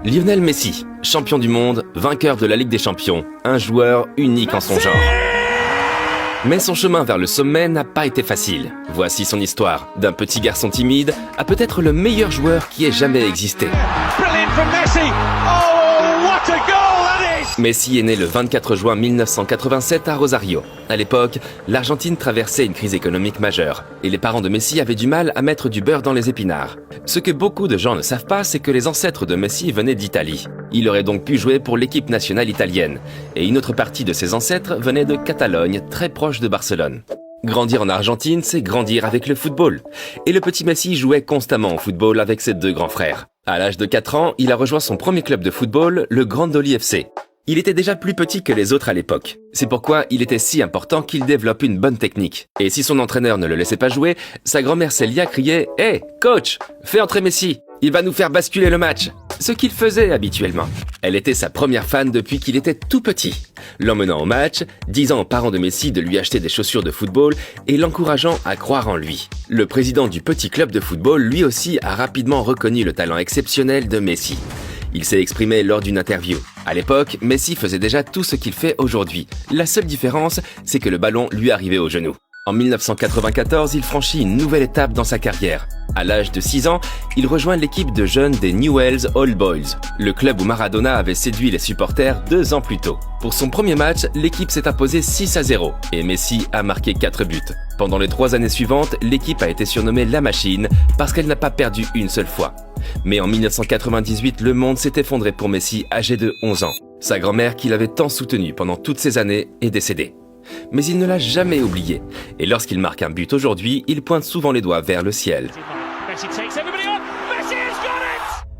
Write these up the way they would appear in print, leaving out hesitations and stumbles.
Lionel Messi, champion du monde, vainqueur de la Ligue des Champions, un joueur unique en son genre. Mais son chemin vers le sommet n'a pas été facile. Voici son histoire, d'un petit garçon timide à peut-être le meilleur joueur qui ait jamais existé. Messi est né le 24 juin 1987 à Rosario. À l'époque, l'Argentine traversait une crise économique majeure et les parents de Messi avaient du mal à mettre du beurre dans les épinards. Ce que beaucoup de gens ne savent pas, c'est que les ancêtres de Messi venaient d'Italie. Il aurait donc pu jouer pour l'équipe nationale italienne. Et une autre partie de ses ancêtres venait de Catalogne, très proche de Barcelone. Grandir en Argentine, c'est grandir avec le football. Et le petit Messi jouait constamment au football avec ses deux grands frères. À l'âge de 4 ans, il a rejoint son premier club de football, le Grandoli FC. Il était déjà plus petit que les autres à l'époque. C'est pourquoi il était si important qu'il développe une bonne technique. Et si son entraîneur ne le laissait pas jouer, sa grand-mère Célia criait « Hey, coach, fais entrer Messi, il va nous faire basculer le match !» Ce qu'il faisait habituellement. Elle était sa première fan depuis qu'il était tout petit. L'emmenant au match, disant aux parents de Messi de lui acheter des chaussures de football et l'encourageant à croire en lui. Le président du petit club de football, lui aussi, a rapidement reconnu le talent exceptionnel de Messi. Il s'est exprimé lors d'une interview. À l'époque, Messi faisait déjà tout ce qu'il fait aujourd'hui. La seule différence, c'est que le ballon lui arrivait au genou. En 1994, il franchit une nouvelle étape dans sa carrière. À l'âge de 6 ans, il rejoint l'équipe de jeunes des Newell's Old Boys, le club où Maradona avait séduit les supporters 2 ans plus tôt. Pour son premier match, l'équipe s'est imposée 6-0 et Messi a marqué 4 buts. Pendant les 3 années suivantes, l'équipe a été surnommée La Machine parce qu'elle n'a pas perdu une seule fois. Mais en 1998, le monde s'est effondré pour Messi, âgé de 11 ans. Sa grand-mère, qui l'avait tant soutenu pendant toutes ces années, est décédée. Mais il ne l'a jamais oublié. Et lorsqu'il marque un but aujourd'hui, il pointe souvent les doigts vers le ciel.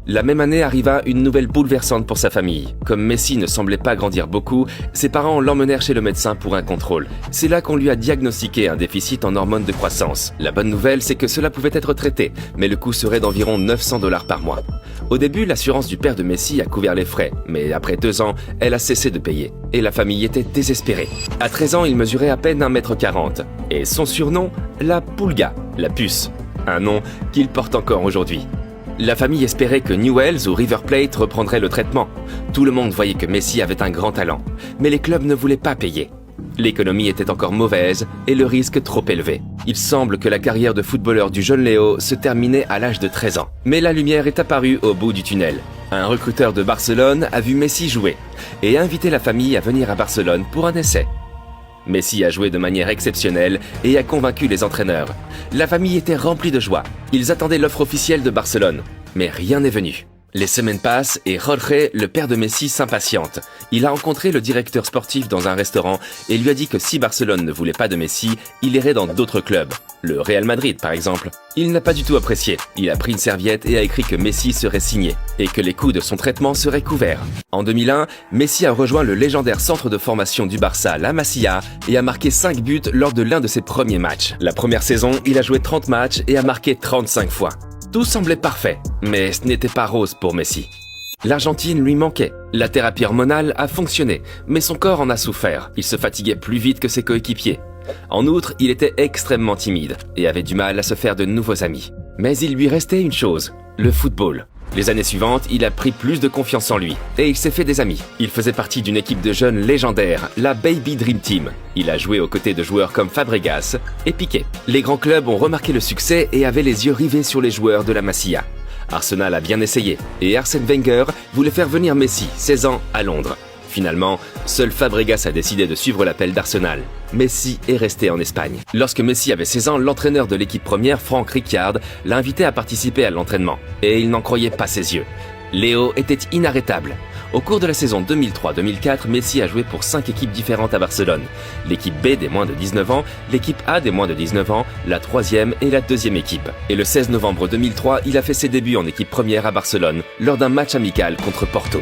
La même année arriva une nouvelle bouleversante pour sa famille. Comme Messi ne semblait pas grandir beaucoup, ses parents l'emmenèrent chez le médecin pour un contrôle. C'est là qu'on lui a diagnostiqué un déficit en hormones de croissance. La bonne nouvelle, c'est que cela pouvait être traité, mais le coût serait d'environ 900 $ par mois. Au début, l'assurance du père de Messi a couvert les frais, mais après 2 ans, elle a cessé de payer. Et la famille était désespérée. À 13 ans, il mesurait à peine 1,40 m. Et son surnom, la Pulga, la puce. Un nom qu'il porte encore aujourd'hui. La famille espérait que Newell's ou River Plate reprendraient le traitement. Tout le monde voyait que Messi avait un grand talent, mais les clubs ne voulaient pas payer. L'économie était encore mauvaise et le risque trop élevé. Il semble que la carrière de footballeur du jeune Léo se terminait à l'âge de 13 ans. Mais la lumière est apparue au bout du tunnel. Un recruteur de Barcelone a vu Messi jouer et a invité la famille à venir à Barcelone pour un essai. Messi a joué de manière exceptionnelle et a convaincu les entraîneurs. La famille était remplie de joie. Ils attendaient l'offre officielle de Barcelone. Mais rien n'est venu. Les semaines passent et Jorge, le père de Messi, s'impatiente. Il a rencontré le directeur sportif dans un restaurant et lui a dit que si Barcelone ne voulait pas de Messi, il irait dans d'autres clubs. Le Real Madrid, par exemple. Il n'a pas du tout apprécié. Il a pris une serviette et a écrit que Messi serait signé et que les coûts de son traitement seraient couverts. En 2001, Messi a rejoint le légendaire centre de formation du Barça, la Masia, et a marqué 5 buts lors de l'un de ses premiers matchs. La première saison, il a joué 30 matchs et a marqué 35 fois. Tout semblait parfait, mais ce n'était pas rose pour Messi. L'Argentine lui manquait. La thérapie hormonale a fonctionné, mais son corps en a souffert. Il se fatiguait plus vite que ses coéquipiers. En outre, il était extrêmement timide et avait du mal à se faire de nouveaux amis. Mais il lui restait une chose, le football. Les années suivantes, il a pris plus de confiance en lui et il s'est fait des amis. Il faisait partie d'une équipe de jeunes légendaires, la Baby Dream Team. Il a joué aux côtés de joueurs comme Fabregas et Piqué. Les grands clubs ont remarqué le succès et avaient les yeux rivés sur les joueurs de la Masia. Arsenal a bien essayé et Arsène Wenger voulait faire venir Messi, 16 ans, à Londres. Finalement, seul Fabregas a décidé de suivre l'appel d'Arsenal. Messi est resté en Espagne. Lorsque Messi avait 16 ans, l'entraîneur de l'équipe première, Franck Rijkaard, l'a invité à participer à l'entraînement. Et il n'en croyait pas ses yeux. Léo était inarrêtable. Au cours de la saison 2003-2004, Messi a joué pour 5 équipes différentes à Barcelone. L'équipe B des moins de 19 ans, l'équipe A des moins de 19 ans, la 3e et la 2e équipe. Et le 16 novembre 2003, il a fait ses débuts en équipe première à Barcelone, lors d'un match amical contre Porto.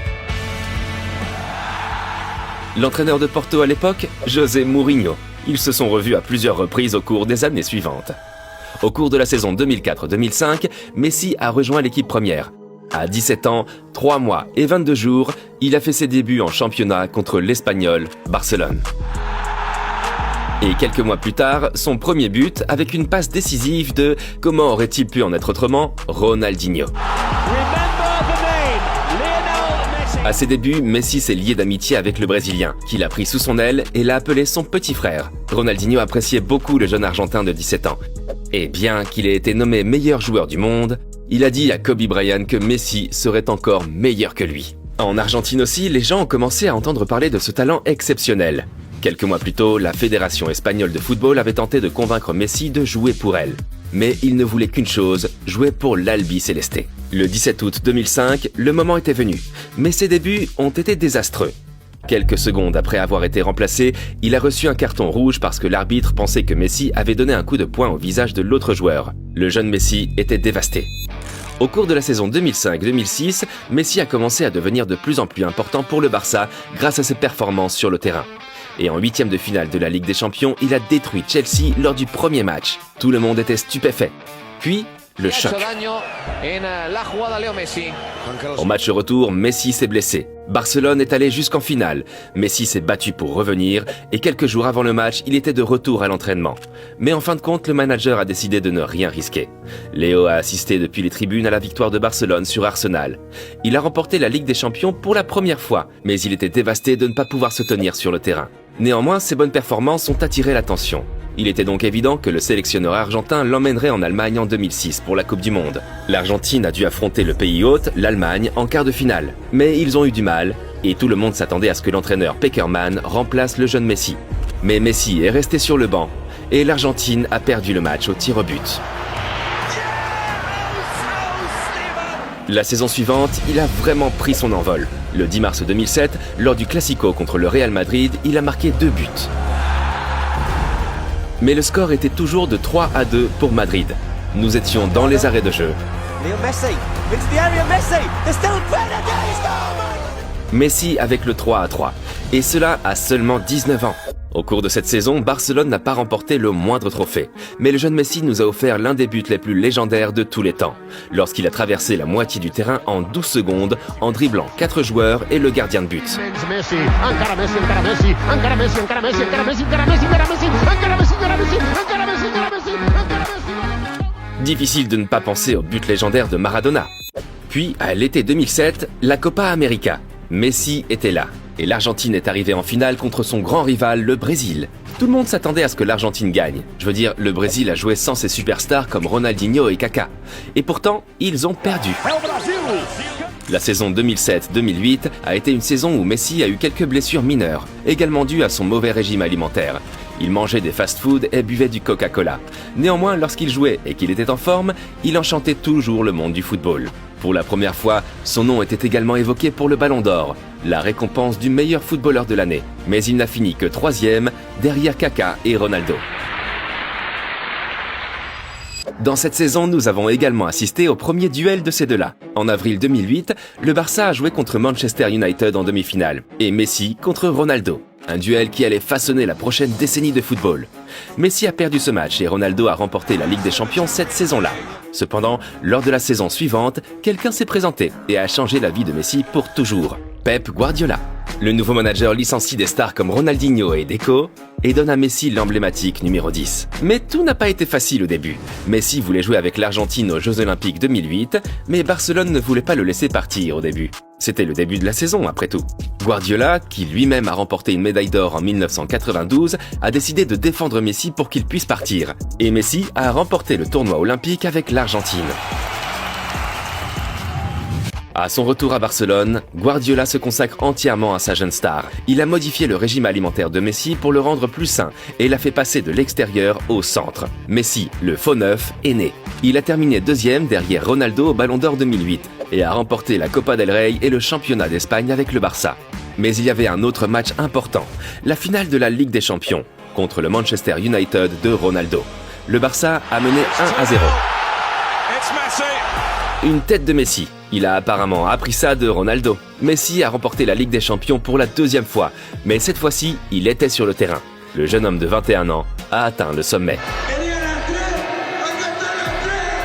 L'entraîneur de Porto à l'époque, José Mourinho. Ils se sont revus à plusieurs reprises au cours des années suivantes. Au cours de la saison 2004-2005, Messi a rejoint l'équipe première. À 17 ans, 3 mois et 22 jours, il a fait ses débuts en championnat contre l'Espagnol Barcelone. Et quelques mois plus tard, son premier but avec une passe décisive de, comment aurait-il pu en être autrement, Ronaldinho. À ses débuts, Messi s'est lié d'amitié avec le Brésilien, qu'il a pris sous son aile et l'a appelé son petit frère. Ronaldinho appréciait beaucoup le jeune Argentin de 17 ans. Et bien qu'il ait été nommé meilleur joueur du monde, il a dit à Kobe Bryant que Messi serait encore meilleur que lui. En Argentine aussi, les gens ont commencé à entendre parler de ce talent exceptionnel. Quelques mois plus tôt, la Fédération espagnole de football avait tenté de convaincre Messi de jouer pour elle. Mais il ne voulait qu'une chose, jouer pour l'Albi Céleste. Le 17 août 2005, le moment était venu, mais ses débuts ont été désastreux. Quelques secondes après avoir été remplacé, il a reçu un carton rouge parce que l'arbitre pensait que Messi avait donné un coup de poing au visage de l'autre joueur. Le jeune Messi était dévasté. Au cours de la saison 2005-2006, Messi a commencé à devenir de plus en plus important pour le Barça grâce à ses performances sur le terrain. Et en huitième de finale de la Ligue des Champions, il a détruit Chelsea lors du premier match. Tout le monde était stupéfait. Puis, le choc. Au match retour, Messi s'est blessé. Barcelone est allé jusqu'en finale. Messi s'est battu pour revenir et quelques jours avant le match, il était de retour à l'entraînement. Mais en fin de compte, le manager a décidé de ne rien risquer. Léo a assisté depuis les tribunes à la victoire de Barcelone sur Arsenal. Il a remporté la Ligue des Champions pour la première fois, mais il était dévasté de ne pas pouvoir se tenir sur le terrain. Néanmoins, ses bonnes performances ont attiré l'attention. Il était donc évident que le sélectionneur argentin l'emmènerait en Allemagne en 2006 pour la Coupe du Monde. L'Argentine a dû affronter le pays hôte, l'Allemagne, en quart de finale. Mais ils ont eu du mal, et tout le monde s'attendait à ce que l'entraîneur Pekerman remplace le jeune Messi. Mais Messi est resté sur le banc, et l'Argentine a perdu le match au tir au but. La saison suivante, il a vraiment pris son envol. Le 10 mars 2007, lors du Classico contre le Real Madrid, il a marqué 2 buts. Mais le score était toujours de 3-2 pour Madrid. Nous étions dans les arrêts de jeu. Messi avec le 3-3. Et cela à seulement 19 ans. Au cours de cette saison, Barcelone n'a pas remporté le moindre trophée. Mais le jeune Messi nous a offert l'un des buts les plus légendaires de tous les temps. Lorsqu'il a traversé la moitié du terrain en 12 secondes, en dribblant 4 joueurs et le gardien de but. Difficile de ne pas penser au but légendaire de Maradona. Puis, à l'été 2007, la Copa América. Messi était là. Et l'Argentine est arrivée en finale contre son grand rival, le Brésil. Tout le monde s'attendait à ce que l'Argentine gagne. Je veux dire, le Brésil a joué sans ses superstars comme Ronaldinho et Kaká. Et pourtant, ils ont perdu. La saison 2007-2008 a été une saison où Messi a eu quelques blessures mineures, également dues à son mauvais régime alimentaire. Il mangeait des fast-foods et buvait du Coca-Cola. Néanmoins, lorsqu'il jouait et qu'il était en forme, il enchantait toujours le monde du football. Pour la première fois, son nom était également évoqué pour le Ballon d'Or, la récompense du meilleur footballeur de l'année. Mais il n'a fini que 3e, derrière Kaká et Ronaldo. Dans cette saison, nous avons également assisté au premier duel de ces deux-là. En avril 2008, le Barça a joué contre Manchester United en demi-finale, et Messi contre Ronaldo. Un duel qui allait façonner la prochaine décennie de football. Messi a perdu ce match et Ronaldo a remporté la Ligue des Champions cette saison-là. Cependant, lors de la saison suivante, quelqu'un s'est présenté et a changé la vie de Messi pour toujours. Pep Guardiola. Le nouveau manager licencie des stars comme Ronaldinho et Deco et donne à Messi l'emblématique numéro 10. Mais tout n'a pas été facile au début. Messi voulait jouer avec l'Argentine aux Jeux Olympiques 2008, mais Barcelone ne voulait pas le laisser partir au début. C'était le début de la saison après tout. Guardiola, qui lui-même a remporté une médaille d'or en 1992, a décidé de défendre Messi pour qu'il puisse partir. Et Messi a remporté le tournoi olympique avec l'Argentine. À son retour à Barcelone, Guardiola se consacre entièrement à sa jeune star. Il a modifié le régime alimentaire de Messi pour le rendre plus sain et l'a fait passer de l'extérieur au centre. Messi, le faux neuf, est né. Il a terminé 2e derrière Ronaldo au Ballon d'Or 2008 et a remporté la Copa del Rey et le championnat d'Espagne avec le Barça. Mais il y avait un autre match important, la finale de la Ligue des Champions contre le Manchester United de Ronaldo. Le Barça a mené 1-0. Une tête de Messi. Il a apparemment appris ça de Ronaldo. Messi a remporté la Ligue des Champions pour la 2e fois, mais cette fois-ci, il était sur le terrain. Le jeune homme de 21 ans a atteint le sommet.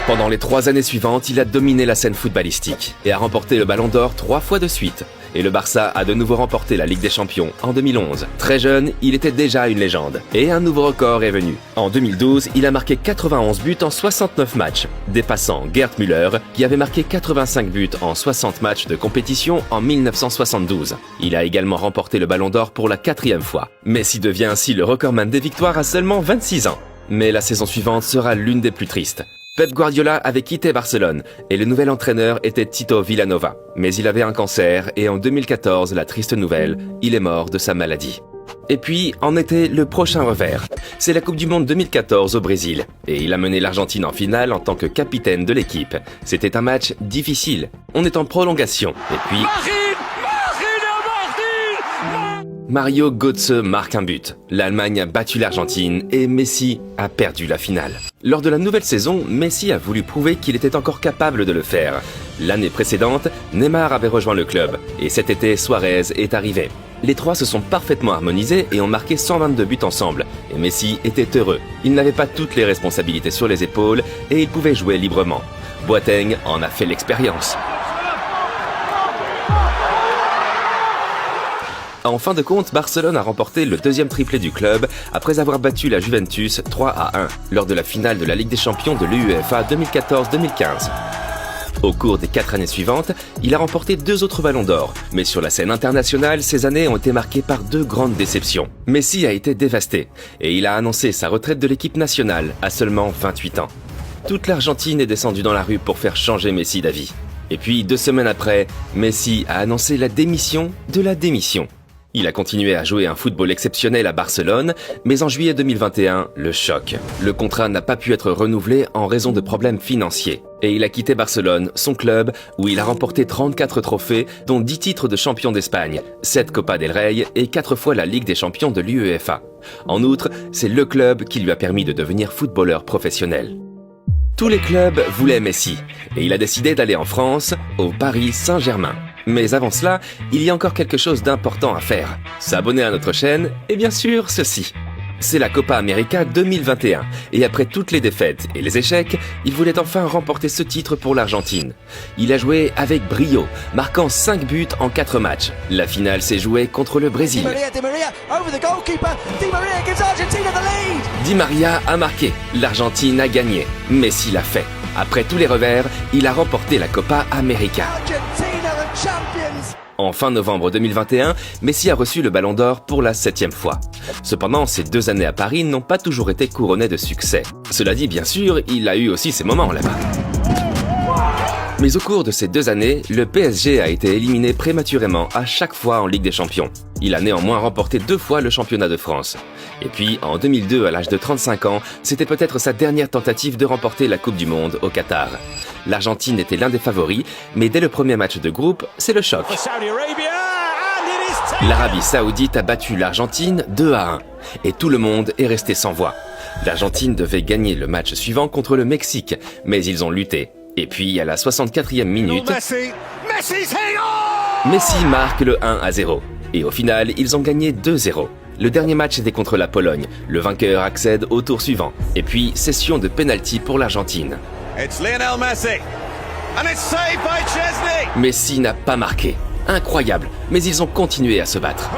Pendant les 3 années suivantes, il a dominé la scène footballistique et a remporté le Ballon d'Or 3 fois de suite. et le Barça a de nouveau remporté la Ligue des Champions en 2011. Très jeune, il était déjà une légende. Et un nouveau record est venu. En 2012, il a marqué 91 buts en 69 matchs, dépassant Gerd Müller qui avait marqué 85 buts en 60 matchs de compétition en 1972. Il a également remporté le Ballon d'Or pour la 4e fois. Messi devient ainsi le recordman des victoires à seulement 26 ans. Mais la saison suivante sera l'une des plus tristes. Pep Guardiola avait quitté Barcelone et le nouvel entraîneur était Tito Vilanova. Mais il avait un cancer et en 2014, la triste nouvelle, il est mort de sa maladie. Et puis, en était le prochain revers. C'est la Coupe du Monde 2014 au Brésil. Et il a mené l'Argentine en finale en tant que capitaine de l'équipe. C'était un match difficile. On est en prolongation. Et puis... Mario Götze marque un but. L'Allemagne a battu l'Argentine et Messi a perdu la finale. Lors de la nouvelle saison, Messi a voulu prouver qu'il était encore capable de le faire. L'année précédente, Neymar avait rejoint le club et cet été, Suarez est arrivé. Les trois se sont parfaitement harmonisés et ont marqué 122 buts ensemble. Et Messi était heureux. Il n'avait pas toutes les responsabilités sur les épaules et il pouvait jouer librement. Boateng en a fait l'expérience. En fin de compte, Barcelone a remporté le deuxième triplé du club après avoir battu la Juventus 3-1 lors de la finale de la Ligue des Champions de l'UEFA 2014-2015. Au cours des 4 années suivantes, il a remporté 2 autres ballons d'or. Mais sur la scène internationale, ces années ont été marquées par 2 grandes déceptions. Messi a été dévasté et il a annoncé sa retraite de l'équipe nationale à seulement 28 ans. Toute l'Argentine est descendue dans la rue pour faire changer Messi d'avis. Et puis, 2 semaines après, Messi a annoncé la démission de la démission. Il a continué à jouer un football exceptionnel à Barcelone, mais en juillet 2021, le choc. Le contrat n'a pas pu être renouvelé en raison de problèmes financiers. Et il a quitté Barcelone, son club, où il a remporté 34 trophées, dont 10 titres de champion d'Espagne, 7 Copa del Rey et 4 fois la Ligue des champions de l'UEFA. En outre, c'est le club qui lui a permis de devenir footballeur professionnel. Tous les clubs voulaient Messi, et il a décidé d'aller en France, au Paris Saint-Germain. Mais avant cela, il y a encore quelque chose d'important à faire. S'abonner à notre chaîne, et bien sûr, ceci. C'est la Copa América 2021, et après toutes les défaites et les échecs, il voulait enfin remporter ce titre pour l'Argentine. Il a joué avec brio, marquant 5 buts en 4 matchs. La finale s'est jouée contre le Brésil. Di Maria a marqué, l'Argentine a gagné, Messi l'a fait. Après tous les revers, il a remporté la Copa América. En fin novembre 2021, Messi a reçu le Ballon d'Or pour la 7e fois. Cependant, ces 2 années à Paris n'ont pas toujours été couronnées de succès. Cela dit, bien sûr, il a eu aussi ses moments là-bas. Mais au cours de ces 2 années, le PSG a été éliminé prématurément à chaque fois en Ligue des Champions. Il a néanmoins remporté 2 fois le championnat de France. Et puis, en 2002, à l'âge de 35 ans, c'était peut-être sa dernière tentative de remporter la Coupe du Monde au Qatar. L'Argentine était l'un des favoris, mais dès le premier match de groupe, c'est le choc. L'Arabie Saoudite a battu l'Argentine 2-1, et tout le monde est resté sans voix. L'Argentine devait gagner le match suivant contre le Mexique, mais ils ont lutté. Et puis, à la 64e minute, Messi marque le 1-0. Et au final, ils ont gagné 2-0. Le dernier match était contre la Pologne. Le vainqueur accède au tour suivant. Et puis, session de pénalty pour l'Argentine. Messi n'a pas marqué. Incroyable, mais ils ont continué à se battre.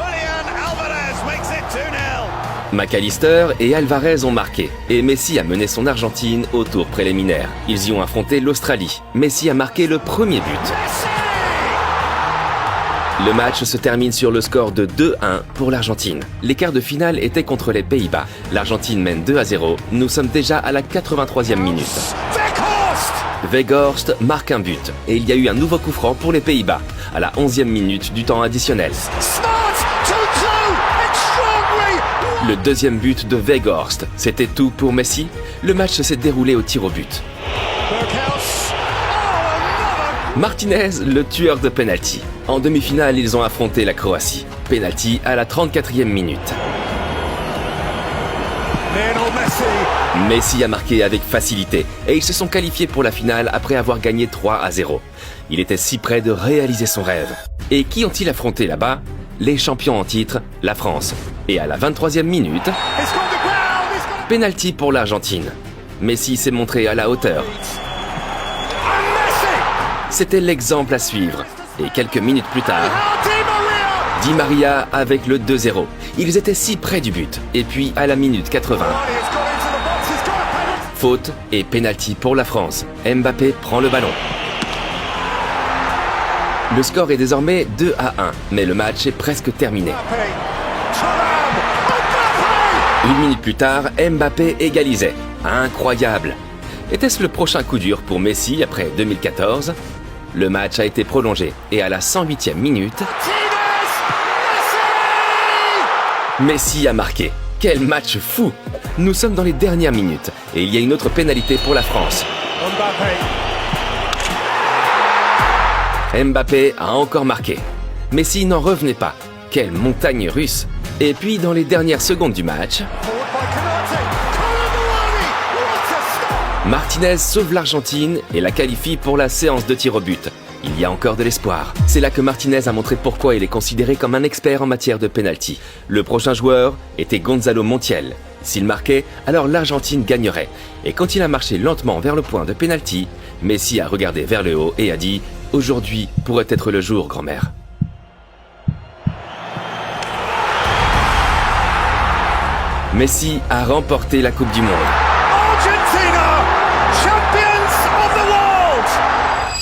McAllister et Alvarez ont marqué, et Messi a mené son Argentine au tour préliminaire. Ils y ont affronté l'Australie. Messi a marqué le premier but. Le match se termine sur le score de 2-1 pour l'Argentine. Les quarts de finale étaient contre les Pays-Bas. L'Argentine mène 2-0. Nous sommes déjà à la 83e minute. Weghorst marque un but. Et il y a eu un nouveau coup franc pour les Pays-Bas, à la 11e minute du temps additionnel. Le deuxième but de Weghorst. C'était tout pour Messi. Le match s'est déroulé au tir au but. Martinez, le tueur de penalty. En demi-finale, ils ont affronté la Croatie. Penalty à la 34e minute. Messi a marqué avec facilité et ils se sont qualifiés pour la finale après avoir gagné 3-0. Il était si près de réaliser son rêve. Et qui ont-ils affronté là-bas? Les champions en titre, la France. Et à la 23e minute, penalty pour l'Argentine. Messi s'est montré à la hauteur. C'était l'exemple à suivre. Et quelques minutes plus tard, Di Maria avec le 2-0. Ils étaient si près du but. Et puis à la minute 80, faute et pénalty pour la France. Mbappé prend le ballon. Le score est désormais 2-1, mais le match est presque terminé. Une minute plus tard, Mbappé égalisait. Incroyable! Était-ce le prochain coup dur pour Messi après 2014? Le match a été prolongé et à la 108e minute, Messi a marqué. Quel match fou! Nous sommes dans les dernières minutes et il y a une autre pénalité pour la France. Mbappé a encore marqué. Messi n'en revenait pas. Quelle montagne russe! Et puis dans les dernières secondes du match, Martinez sauve l'Argentine et la qualifie pour la séance de tir au but. Il y a encore de l'espoir. C'est là que Martinez a montré pourquoi il est considéré comme un expert en matière de pénalty. Le prochain joueur était Gonzalo Montiel. S'il marquait, alors l'Argentine gagnerait. Et quand il a marché lentement vers le point de pénalty, Messi a regardé vers le haut et a dit « Aujourd'hui pourrait être le jour, grand-mère ». Messi a remporté la Coupe du Monde.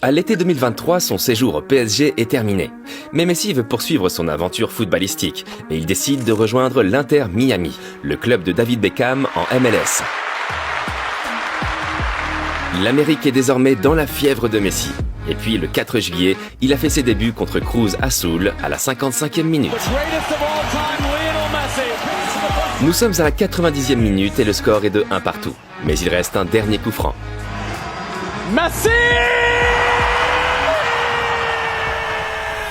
À l'été 2023, son séjour au PSG est terminé. Mais Messi veut poursuivre son aventure footballistique et il décide de rejoindre l'Inter Miami, le club de David Beckham en MLS. L'Amérique est désormais dans la fièvre de Messi. Et puis le 4 juillet, il a fait ses débuts contre Cruz Azul à la 55e minute. Nous sommes à la 90e minute et le score est de 1 partout. Mais il reste un dernier coup franc. Messi!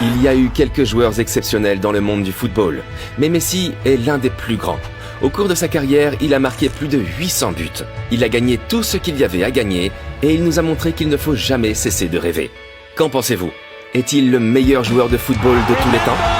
Il y a eu quelques joueurs exceptionnels dans le monde du football, mais Messi est l'un des plus grands. Au cours de sa carrière, il a marqué plus de 800 buts. Il a gagné tout ce qu'il y avait à gagner et il nous a montré qu'il ne faut jamais cesser de rêver. Qu'en pensez-vous? Est-il le meilleur joueur de football de tous les temps?